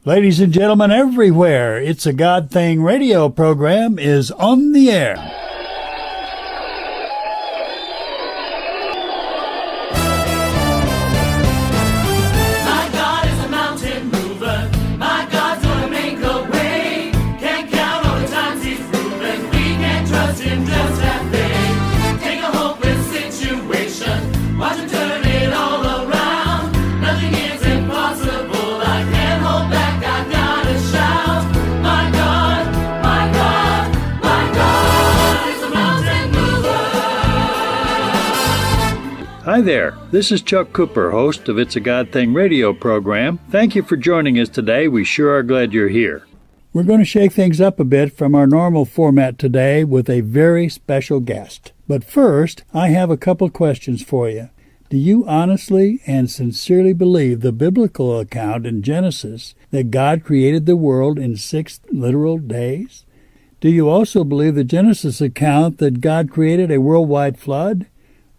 Ladies and gentlemen everywhere, It's a God Thing radio program is on the air. My God is a mountain mover. My God's gonna make a way. Can't count all the times he's proven. We can trust him just that way. Take a hopeless situation, watch him turn it all around. Nothing is impossible. I can't hold back. I gotta shout. My God, my God, my God is a mountain mover. Hi there, this is Chuck Cooper, host of It's a God Thing radio program. Thank you for joining us today. We sure are glad you're here. We're going to shake things up a bit from our normal format today with a very special guest. But first, I have a couple questions for you. Do you honestly and sincerely believe the biblical account in Genesis that God created the world in 6 literal days? Do you also believe the Genesis account that God created a worldwide flood?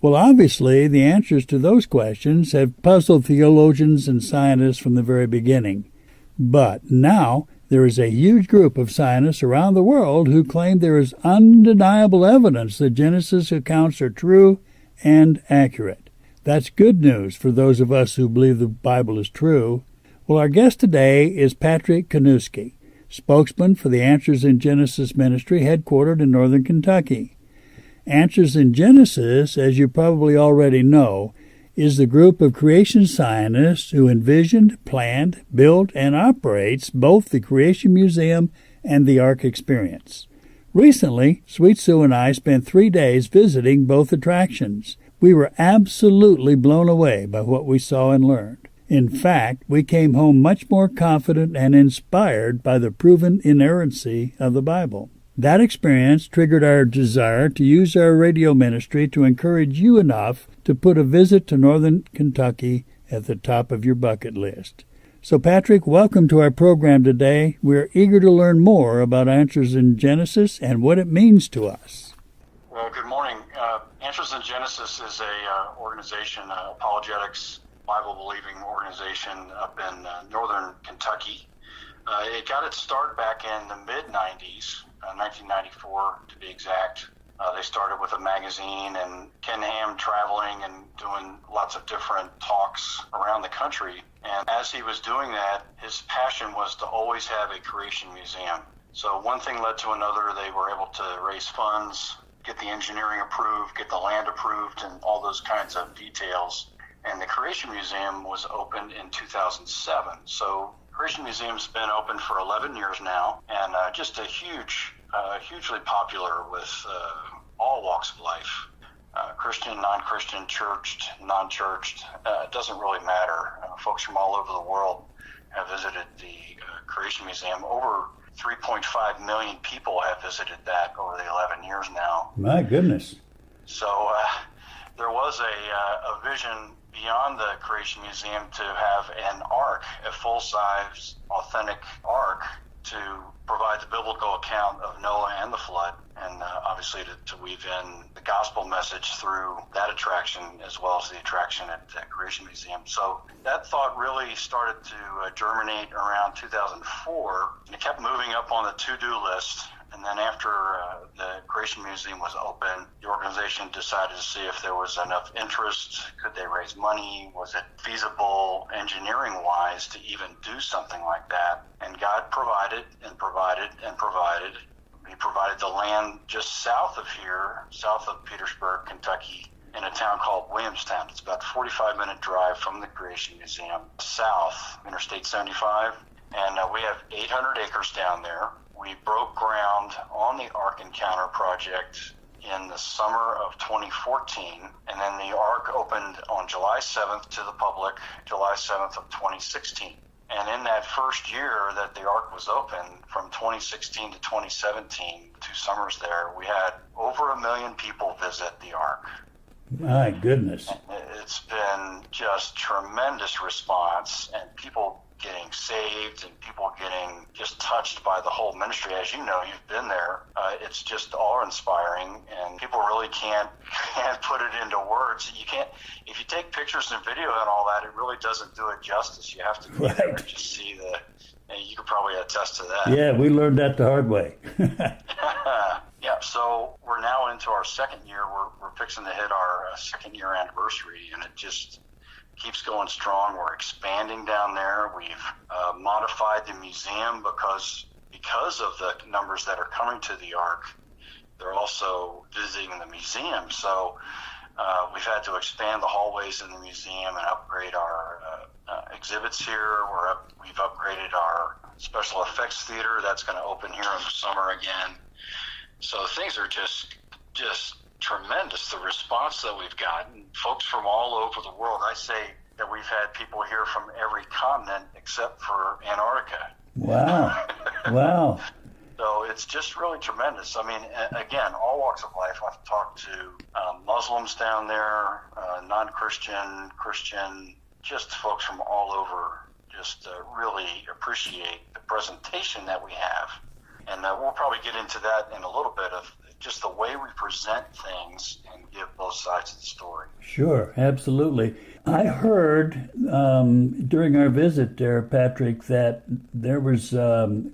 Well, obviously, the answers to those questions have puzzled theologians and scientists from the very beginning. But now, there is a huge group of scientists around the world who claim there is undeniable evidence that Genesis accounts are true and accurate. That's good news for those of us who believe the Bible is true. Well, our guest today is Patrick Kanewske, spokesman for the Answers in Genesis ministry headquartered in northern Kentucky. Answers in Genesis, as you probably already know, is the group of creation scientists who envisioned, planned, built, and operates both the Creation Museum and the Ark Experience. Recently, Sweet Sue and I spent 3 days visiting both attractions. We were absolutely blown away by what we saw and learned. In fact, we came home much more confident and inspired by the proven inerrancy of the Bible. That experience triggered our desire to use our radio ministry to encourage you enough to put a visit to northern Kentucky at the top of your bucket list. So, Patrick, welcome to our program today. We're eager to learn more about Answers in Genesis and what it means to us. Well, good morning. Answers in Genesis is a organization, apologetics, Bible-believing organization up in northern Kentucky. It got its start back in the mid-90s, 1994 to be exact. They started with a magazine and Ken Ham traveling and doing lots of different talks around the country. And as he was doing that, his passion was to always have a creation museum. So one thing led to another. They were able to raise funds, get the engineering approved, get the land approved, and all those kinds of details. And the Creation Museum was opened in 2007. So Creation Museum's been open for 11 years now, and just a hugely popular with all walks of life. Christian, non-Christian, churched, non-churched, it doesn't really matter. Folks from all over the world have visited the Creation Museum. Over 3.5 million people have visited that over the 11 years now. My goodness. So there was a vision beyond the Creation Museum to have an ark, a full-size, authentic ark, to provide the biblical account of Noah and the flood, and obviously to weave in the gospel message through that attraction as well as the attraction at the Creation Museum. So that thought really started to germinate around 2004, and it kept moving up on the to-do list. And then after the Creation Museum was open, the organization decided to see if there was enough interest. Could they raise money? Was it feasible engineering-wise to even do something like that? And God provided and provided and provided. He provided the land just south of here, south of Petersburg, Kentucky, in a town called Williamstown. It's about a 45-minute drive from the Creation Museum, south, Interstate 75. And we have 800 acres down there. We broke ground on the Ark Encounter project in the summer of 2014, and then the Ark opened on July 7th to the public, July 7th of 2016. And in that first year that the Ark was open, from 2016 to 2017, 2 summers there, we had over 1 million people visit the Ark. My goodness. It's been just tremendous response, and people getting saved and people getting just touched by the whole ministry. As you know, you've been there. It's just awe-inspiring, and people really can't put it into words. You can't, if you take pictures and video and all that, it really doesn't do it justice. You have to be there and just see attest to that. Yeah, we learned that the hard way. Yeah, so we're now into our second year. We're fixing to hit our second year anniversary, and it just keeps going strong. We're expanding down there. We've modified the museum because of the numbers that are coming to the Ark. They're also visiting the museum, so we've had to expand the hallways in the museum and upgrade our exhibits here. We've upgraded our special effects theater. That's going to open here in the summer again. So things are just tremendous. The response that we've gotten, folks from all over the world. I say that we've had people here from every continent except for Antarctica. Wow. Wow. So it's just really tremendous. I mean, again, all walks of life. I've talked to Muslims down there, non-Christian, Christian, just folks from all over just really appreciate the presentation that we have. And we'll probably get into that in a little bit of just the way we present things and give both sides of the story. Sure, absolutely. I heard during our visit there, Patrick, that there was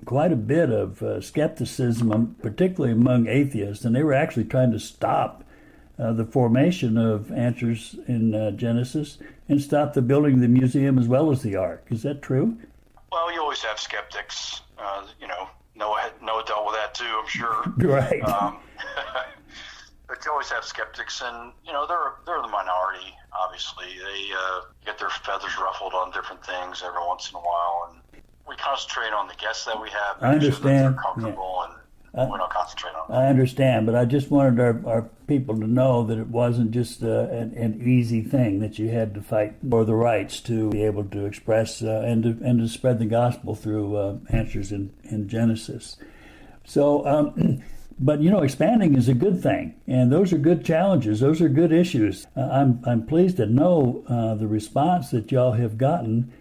quite a bit of skepticism, particularly among atheists, and they were actually trying to stop the formation of answers in Genesis and stop the building of the museum as well as the Ark. Is that true? Well, you always have skeptics. Noah dealt with that too, I'm sure. Right. But you always have skeptics, and they're the minority. Obviously, they get their feathers ruffled on different things every once in a while, and we concentrate on the guests that we have. I understand. Sure that they're comfortable, and we don't concentrate on them. I understand, but I just wanted our people to know that it wasn't just an easy thing, that you had to fight for the rights to be able to express and to spread the gospel through answers in Genesis. So, but expanding is a good thing, and those are good challenges. Those are good issues. I'm pleased to know the response that y'all have gotten.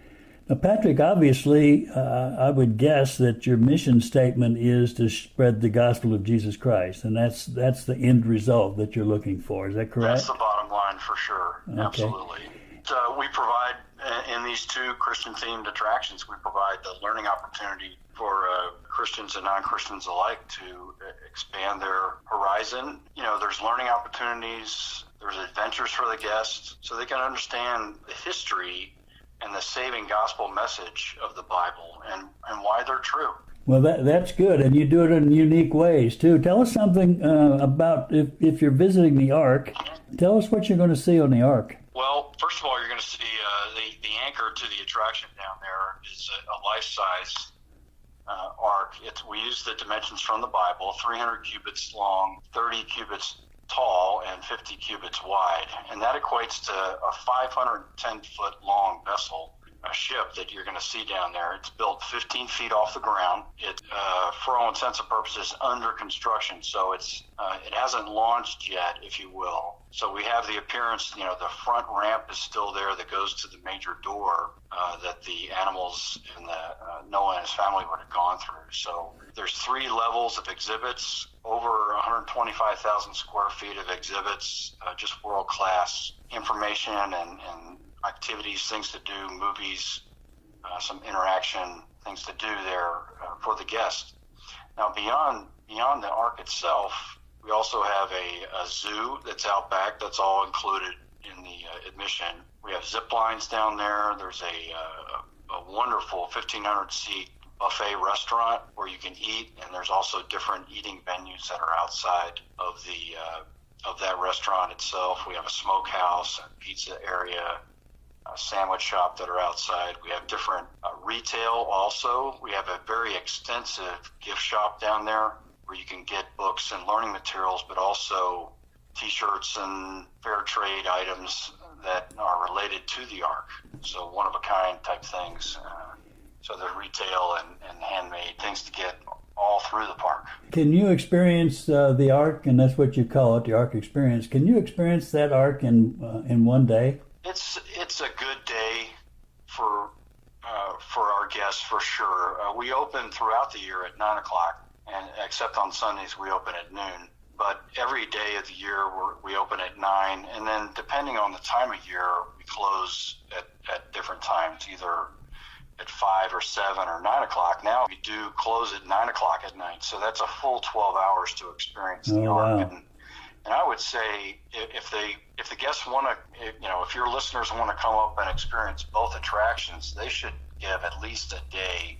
Now, Patrick, obviously, I would guess that your mission statement is to spread the gospel of Jesus Christ, and that's the end result that you're looking for. Is that correct? That's the bottom line for sure. Okay. Absolutely. So we provide, in these two Christian-themed attractions, we provide the learning opportunity for Christians and non-Christians alike to expand their horizon. There's learning opportunities, there's adventures for the guests, so they can understand the history and the saving gospel message of the Bible and why they're true. Well, that's good, and you do it in unique ways, too. Tell us something about, if you're visiting the Ark, tell us what you're going to see on the Ark. Well, first of all, you're going to see the anchor to the attraction down there is a life-size Ark. We use the dimensions from the Bible, 300 cubits long, 30 cubits tall, and 50 cubits wide. And that equates to a 510-foot long vessel, a ship that you're going to see down there. It's built 15 feet off the ground. It, for all intents and purposes, under construction. So it hasn't launched yet, if you will. So we have the appearance, the front ramp is still there that goes to the major door that the animals and Noah and his family would have gone through. So there's 3 levels of exhibits, over 125,000 square feet of exhibits, just world-class information and activities, things to do, movies, some interaction, things to do there for the guest. Now, beyond the Ark itself, we also have a zoo that's out back. That's all included in the admission. We have zip lines down there. There's a wonderful 1,500-seat buffet restaurant where you can eat, and there's also different eating venues that are outside of that restaurant itself. We have a smokehouse, a pizza area, a sandwich shop that are outside. We have different retail also. We have a very extensive gift shop down there where you can get books and learning materials, but also T-shirts and fair trade items that are related to the Ark. So one-of-a-kind type things. So there's retail and handmade things to get all through the park. Can you experience the Ark, and that's what you call it, the Ark experience? Can you experience that Ark in one day? It's a good day for our guests for sure. We open throughout the year at 9 o'clock, and except on Sundays we open at noon. But every day of the year we open at 9, and then depending on the time of year, we close at different times, either at 5 or 7 or 9 o'clock. Now we do close at 9 o'clock at night. So that's a full 12 hours to experience the Ark. Wow. And I would say if the guests want to, if your listeners want to come up and experience both attractions, they should give at least a day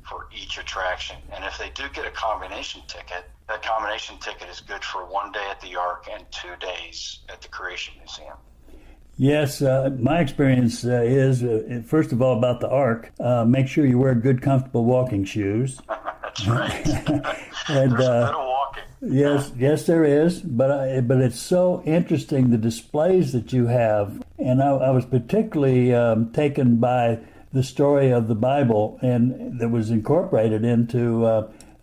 for each attraction. And if they do get a combination ticket, that combination ticket is good for 1 day at the Ark and 2 days at the Creation Museum. Yes, my experience is, first of all, about the Ark, make sure you wear good, comfortable walking shoes. That's right. And, There's a bit of walking. Yes, there is. But it's so interesting, the displays that you have. And I was particularly taken by the story of the Bible and that was incorporated into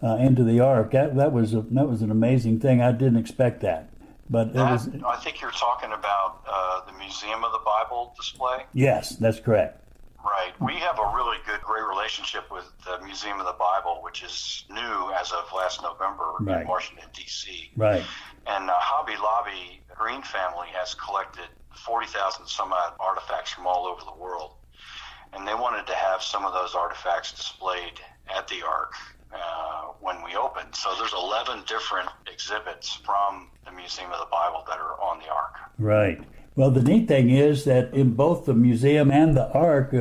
the Ark. That was an amazing thing. I didn't expect that. But I think you're talking about the Museum of the Bible display. Yes, that's correct. Right. We have a really great relationship with the Museum of the Bible, which is new as of last November in Washington, D.C. Right. And Hobby Lobby, the Green family, has collected 40,000 some odd artifacts from all over the world. And they wanted to have some of those artifacts displayed at the Ark when we opened. So there's 11 different exhibits from the Museum of the Bible that are on the Ark. Right. Well, the neat thing is that in both the museum and the Ark,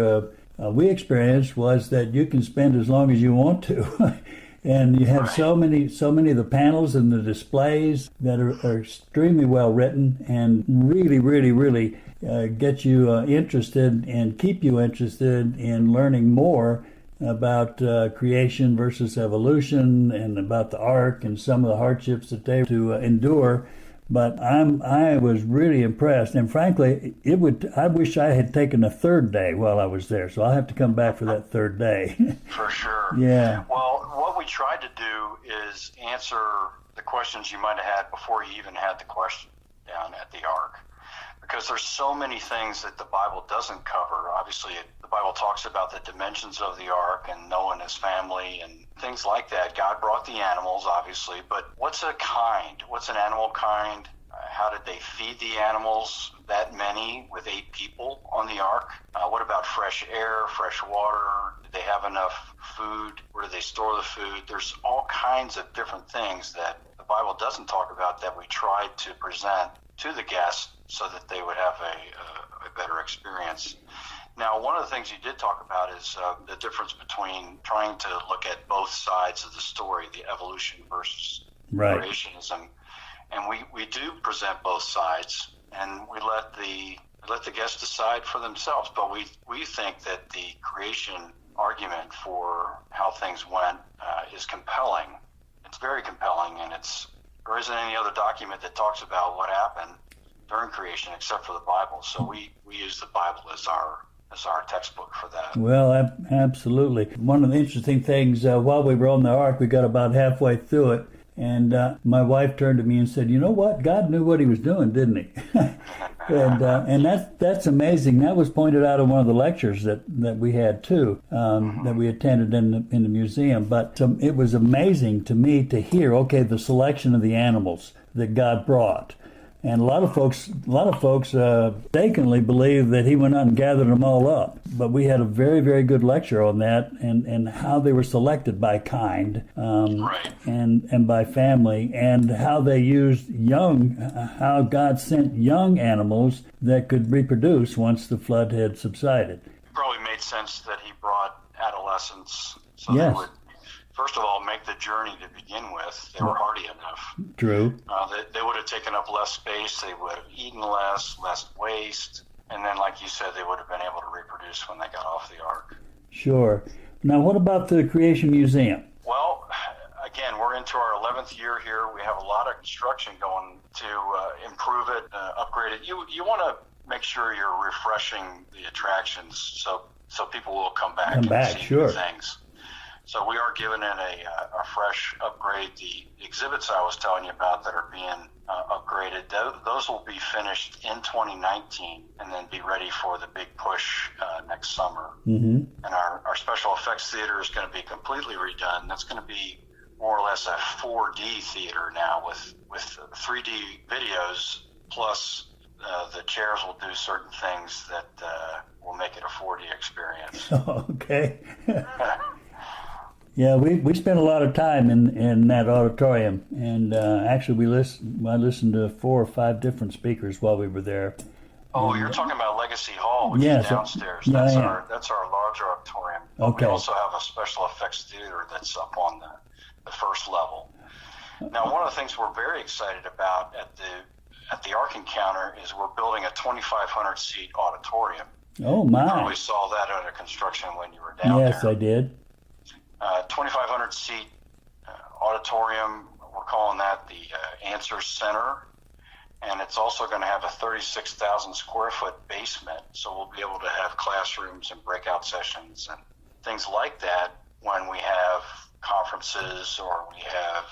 we experienced was that you can spend as long as you want to. And you have so many of the panels and the displays that are extremely well written and really, really, really get you interested and keep you interested in learning more about creation versus evolution and about the Ark and some of the hardships that they have to endure. But I was really impressed, and frankly, I wish I had taken a third day while I was there. So I'll have to come back for that third day. For sure. Yeah. Well, what we tried to do is answer the questions you might have had before you even had the question down at the Ark, because there's so many things that the Bible doesn't cover. Obviously, the Bible talks about the dimensions of the Ark and Noah and his family and things like that. God brought the animals, obviously, but what's a kind? What's an animal kind? How did they feed the animals, that many, with 8 people on the Ark? What about fresh air, fresh water? Did they have enough food? Where do they store the food? There's all kinds of different things that the Bible doesn't talk about that we tried to present to the guests so that they would have a better experience. Now, one of the things you did talk about is the difference between trying to look at both sides of the story, the evolution versus creationism. And we do present both sides, and we let the guests decide for themselves. But we think that the creation argument for how things went is compelling. It's very compelling, and there isn't any other document that talks about what happened during creation except for the Bible. So we use the Bible as our textbook for that. Well, absolutely. One of the interesting things, while we were on the Ark, we got about halfway through it, and my wife turned to me and said, "You know what? God knew what he was doing, didn't he?" and that's amazing. That was pointed out in one of the lectures that we had too, that we attended in the museum. But it was amazing to me to hear, the selection of the animals that God brought. And a lot of folks mistakenly believe that he went out and gathered them all up. But we had a very, very good lecture on that and how they were selected by kind and by family, and how they used how God sent young animals that could reproduce once the flood had subsided. It probably made sense that he brought adolescents so yes. they would, first of all, make the journey to begin with. They were hardy enough. True. They would have taken up less space. They would have eaten less waste. And then, like you said, they would have been able to reproduce when they got off the Ark. Sure. Now, what about the Creation Museum? Well, again, we're into our 11th year here. We have a lot of construction going to improve it, upgrade it. You want to make sure you're refreshing the attractions so people will come back and see sure. new things. So we are giving it a fresh upgrade. The exhibits I was telling you about that are being upgraded, those will be finished in 2019 and then be ready for the big push next summer. Mm-hmm. And our special effects theater is going to be completely redone. That's going to be more or less a 4D theater now with 3D videos plus the chairs will do certain things that will make it a 4D experience. Okay. Yeah, we spent a lot of time in that auditorium, and actually I listened to 4 or 5 different speakers while we were there. Oh, you're talking about Legacy Hall, which yes, is downstairs. Yeah, That's our larger auditorium. Okay. We also have a special effects theater that's up on the first level. Now, one of the things we're very excited about at the Ark Encounter is we're building a 2,500 seat auditorium. Oh my! You probably saw that under construction when you were down there. Yes, I did. 2,500 seat auditorium. We're calling that the Answer Center. And it's also going to have a 36,000 square foot basement. So we'll be able to have classrooms and breakout sessions and things like that when we have conferences or we have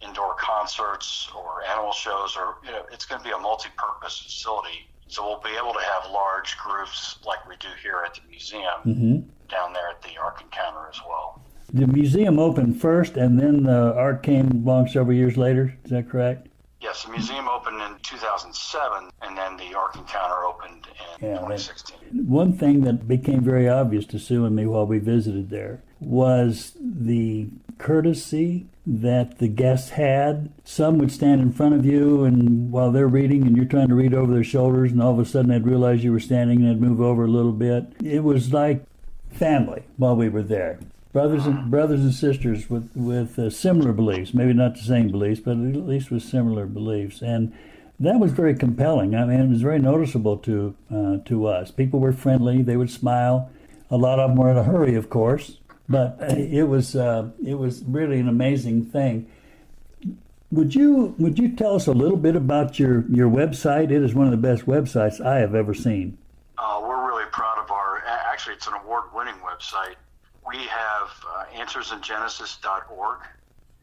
indoor concerts or animal shows, or it's going to be a multi-purpose facility. So we'll be able to have large groups like we do here at the museum down there at the Ark Encounter as well. The museum opened first, and then the Ark came along several years later. Is that correct? Yes, the museum opened in 2007, and then the Ark Encounter opened in 2016. One thing that became very obvious to Sue and me while we visited there was the courtesy that the guests had. Some would stand in front of you, and while they're reading, and you're trying to read over their shoulders, and all of a sudden they'd realize you were standing, and they'd move over a little bit. It was like family while we were there. Brothers and sisters with similar beliefs, maybe not the same beliefs, but at least with similar beliefs, and that was very compelling. I mean, it was very noticeable to us. People were friendly; they would smile. A lot of them were in a hurry, of course, but it was really an amazing thing. Would you tell us a little bit about your website? It is one of the best websites I have ever seen. We're really proud of actually, it's an award-winning website. We have answersingenesis.org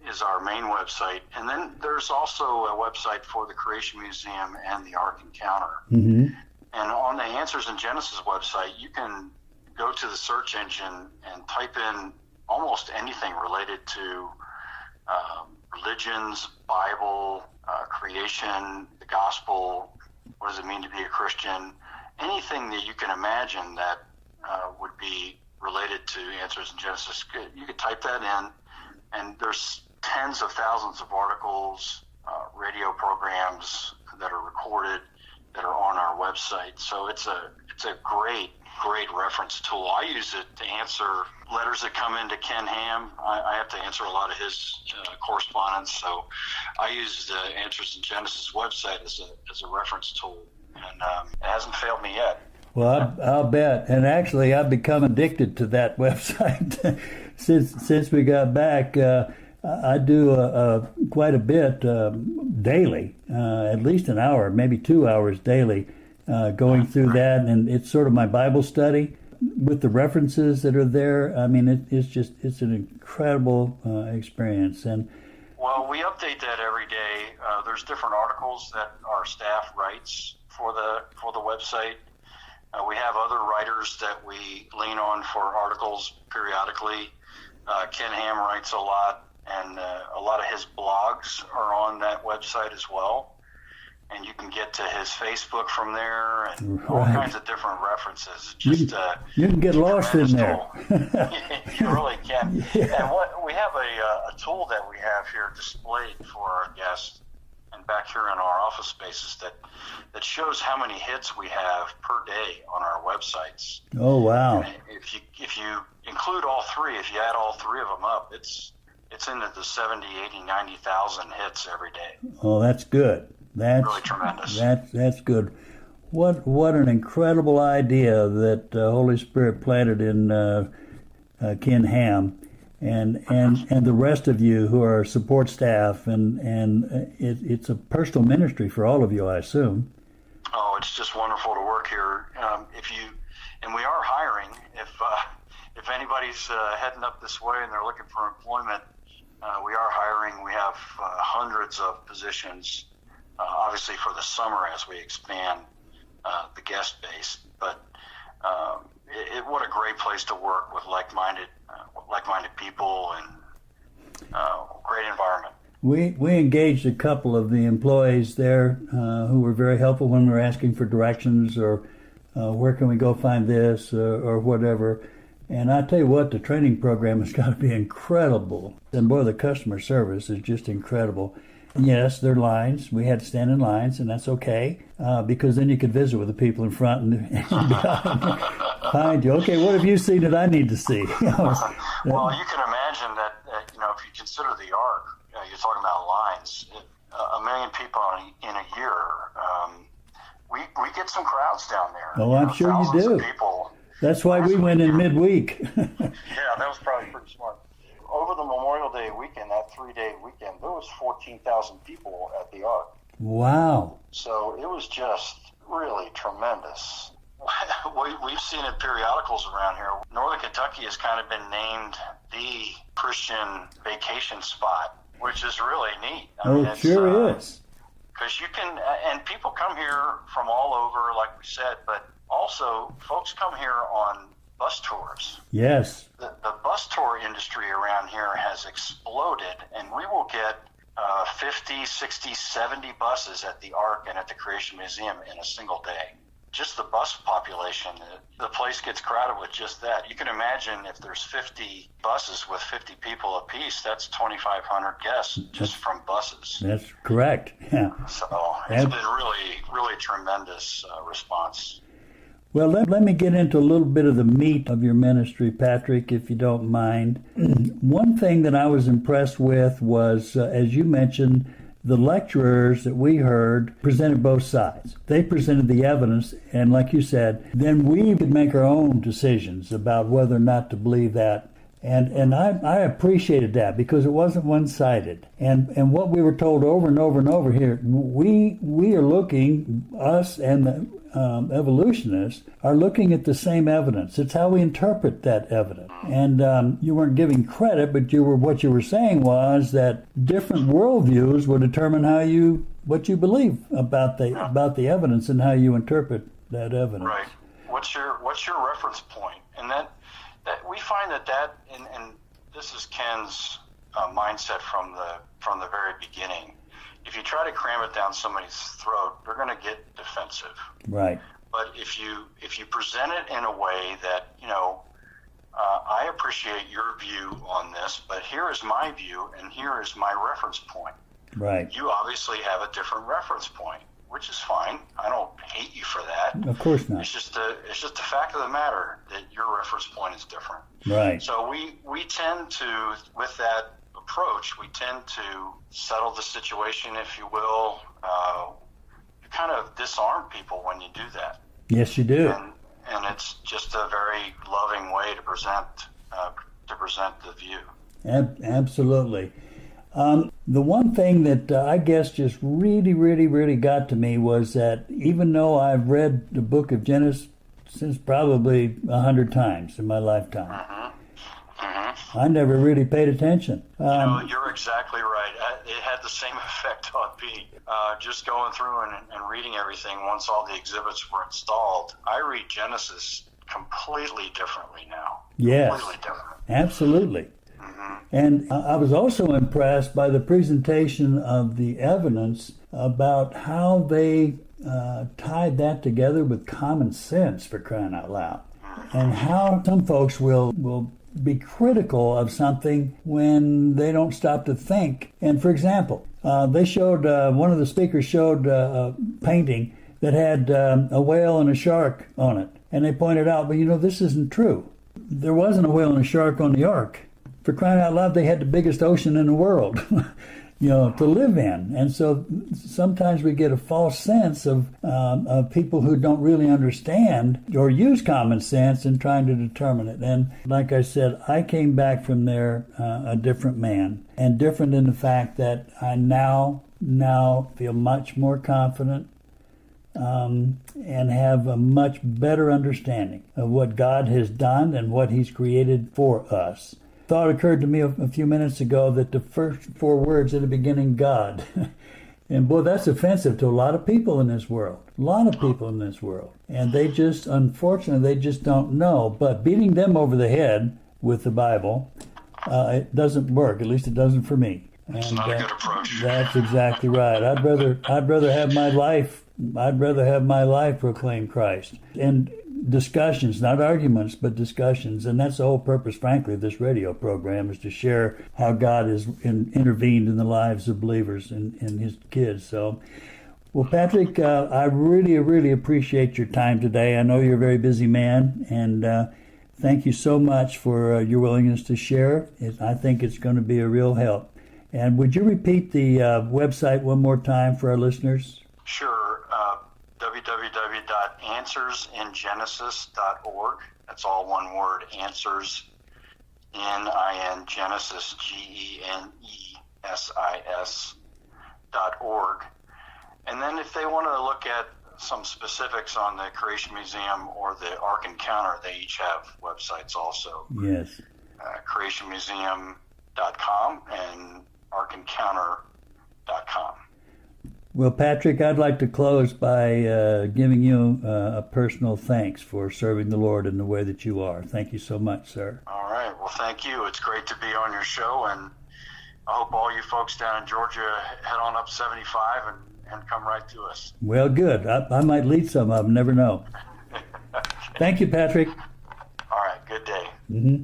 is our main website. And then there's also a website for the Creation Museum and the Ark Encounter. Mm-hmm. And on the Answers in Genesis website, you can go to the search engine and type in almost anything related to religions, Bible, creation, the gospel, what does it mean to be a Christian, anything that you can imagine that would be related to Answers in Genesis. You could type that in, and there's tens of thousands of articles, radio programs that are recorded that are on our website. So it's a great reference tool. I use it to answer letters that come into Ken Ham. I have to answer a lot of his correspondence, so I use the Answers in Genesis website as a reference tool, and it hasn't failed me yet. Well, I'll bet. And actually, I've become addicted to that website since we got back. I do quite a bit daily, at least an hour, maybe 2 hours daily, going through that. And it's sort of my Bible study with the references that are there. I mean, it's an incredible experience. And well, we update that every day. There's different articles that our staff writes for the website. We have other writers that we lean on for articles periodically. Ken Ham writes a lot, and a lot of his blogs are on that website as well. And you can get to his Facebook from there, and all kinds of different references. Just you can get lost in there. You really can. Yeah. And we have a tool that we have here displayed for our guests, and back here in our office spaces that shows how many hits we have per day on our websites. Oh wow! And if you include all three, if you add all three of them up, it's into the 70, 80, 90,000 hits every day. Oh, that's good. That's really tremendous. That's good. What an incredible idea that Holy Spirit planted in Ken Ham. And the rest of you who are support staff, and it's a personal ministry for all of you, I assume. Oh, it's just wonderful to work here. And we are hiring. If anybody's heading up this way and they're looking for employment, we are hiring. We have hundreds of positions, obviously for the summer as we expand the guest base. But what a great place to work with like-minded people, and great environment. We engaged a couple of the employees there who were very helpful when we were asking for directions or where can we go find this or whatever. And I tell you what, the training program has got to be incredible. And boy, the customer service is just incredible. And yes, there are lines. We had to stand in lines, and that's okay because then you could visit with the people in front and behind you. Okay, what have you seen that I need to see? Well, you can imagine that, if you consider the Ark, you're talking about lines, 1 million people in a year. We get some crowds down there. Oh, I'm sure you do. Of people. That's why we went in midweek. Yeah, that was probably pretty smart. Over the Memorial Day weekend, that 3-day weekend, there was 14,000 people at the Ark. Wow. So it was just really tremendous. We've seen in periodicals around here. Northern Kentucky has kind of been named the Christian vacation spot, which is really neat. It sure is. Because you can, and people come here from all over, like we said, but also folks come here on bus tours. Yes. The bus tour industry around here has exploded, and we will get 50, 60, 70 buses at the Ark and at the Creation Museum in a single day. Just the bus population, the place gets crowded with just that. You can imagine if there's 50 buses with 50 people apiece, that's 2,500 guests just from buses. That's correct. Yeah. So it's been really, really tremendous response. Well, let me get into a little bit of the meat of your ministry, Patrick, if you don't mind. One thing that I was impressed with was, as you mentioned, the lecturers that we heard presented both sides. They presented the evidence, and like you said, then we could make our own decisions about whether or not to believe that. And I appreciated that because it wasn't one-sided. And what we were told over and over and over here, we are looking, us and the evolutionists are looking at the same evidence. It's how we interpret that evidence. And you weren't giving credit, but what you were saying was that different worldviews will determine what you believe about the evidence and how you interpret that evidence. Right. What's your reference point? And that we find that and this is Ken's mindset from the very beginning. If you try to cram it down somebody's throat, they're going to get defensive. Right. But if you present it in a way that, I appreciate your view on this, but here is my view and here is my reference point. Right. You obviously have a different reference point, which is fine. I don't hate you for that. Of course not. It's just a fact of the matter that your reference point is different. Right. So we tend to, with that approach, we tend to settle the situation, if you will. You kind of disarm people when you do that. Yes, you do. And it's just a very loving way to present the view. Absolutely. The one thing that I guess just really, really, really got to me was that even though I've read the book of Genesis since probably 100 times in my lifetime, I never really paid attention. You're exactly right. It had the same effect on me. Just going through and reading everything once all the exhibits were installed, I read Genesis completely differently now. Yes, completely different. Absolutely. And I was also impressed by the presentation of the evidence about how they tied that together with common sense, for crying out loud, and how some folks will be critical of something when they don't stop to think. And for example, they showed, one of the speakers showed a painting that had a whale and a shark on it. And they pointed out, well, this isn't true. There wasn't a whale and a shark on the Ark. For crying out loud, they had the biggest ocean in the world, to live in. And so sometimes we get a false sense of people who don't really understand or use common sense in trying to determine it. And like I said, I came back from there a different man, and different in the fact that I now feel much more confident and have a much better understanding of what God has done and what He's created for us. Thought occurred to me a few minutes ago that the first 4 words at the beginning, God. And boy, that's offensive to a lot of people in this world. And they just, unfortunately, they just don't know. But beating them over the head with the Bible, it doesn't work. At least it doesn't for me. It's not a good approach. That's exactly right. I'd rather have my life proclaim Christ. And discussions, not arguments, but discussions. And that's the whole purpose, frankly, of this radio program, is to share how God has intervened in the lives of believers and his kids. So, well, Patrick, I really, really appreciate your time today. I know you're a very busy man, and thank you so much for your willingness to share. I think it's going to be a real help. And would you repeat the website one more time for our listeners? Sure. www.answersingenesis.org. That's all one word, answers, N-I-N, Genesis, Genesis.org. And then if they want to look at some specifics on the Creation Museum or the Ark Encounter, they each have websites also. Yes. creationmuseum.com and arkencounter.com. Well, Patrick, I'd like to close by giving you a personal thanks for serving the Lord in the way that you are. Thank you so much, sir. All right. Well, thank you. It's great to be on your show, and I hope all you folks down in Georgia head on up 75 and come right to us. Well, good. I might lead some of them. Never know. Thank you, Patrick. All right. Good day. Mm-hmm.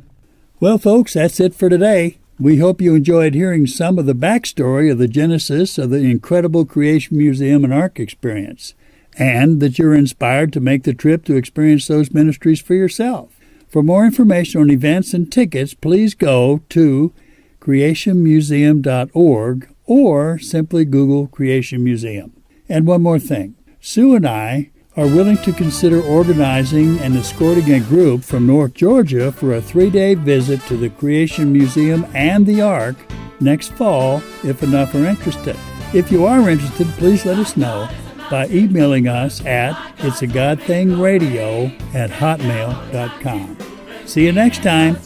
Well, folks, that's it for today. We hope you enjoyed hearing some of the backstory of the genesis of the incredible Creation Museum and Ark experience, and that you're inspired to make the trip to experience those ministries for yourself. For more information on events and tickets, please go to creationmuseum.org or simply Google Creation Museum. And one more thing. Sue and I are willing to consider organizing and escorting a group from North Georgia for a 3-day visit to the Creation Museum and the Ark next fall, if enough are interested. If you are interested, please let us know by emailing us at itsagodthingradio@hotmail.com. See you next time.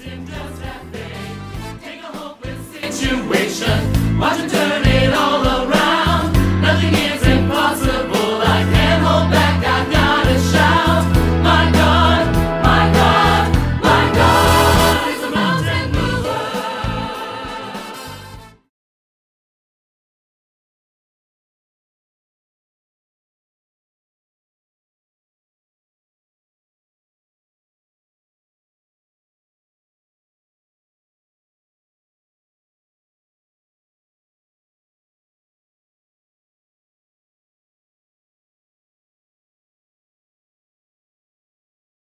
Situation.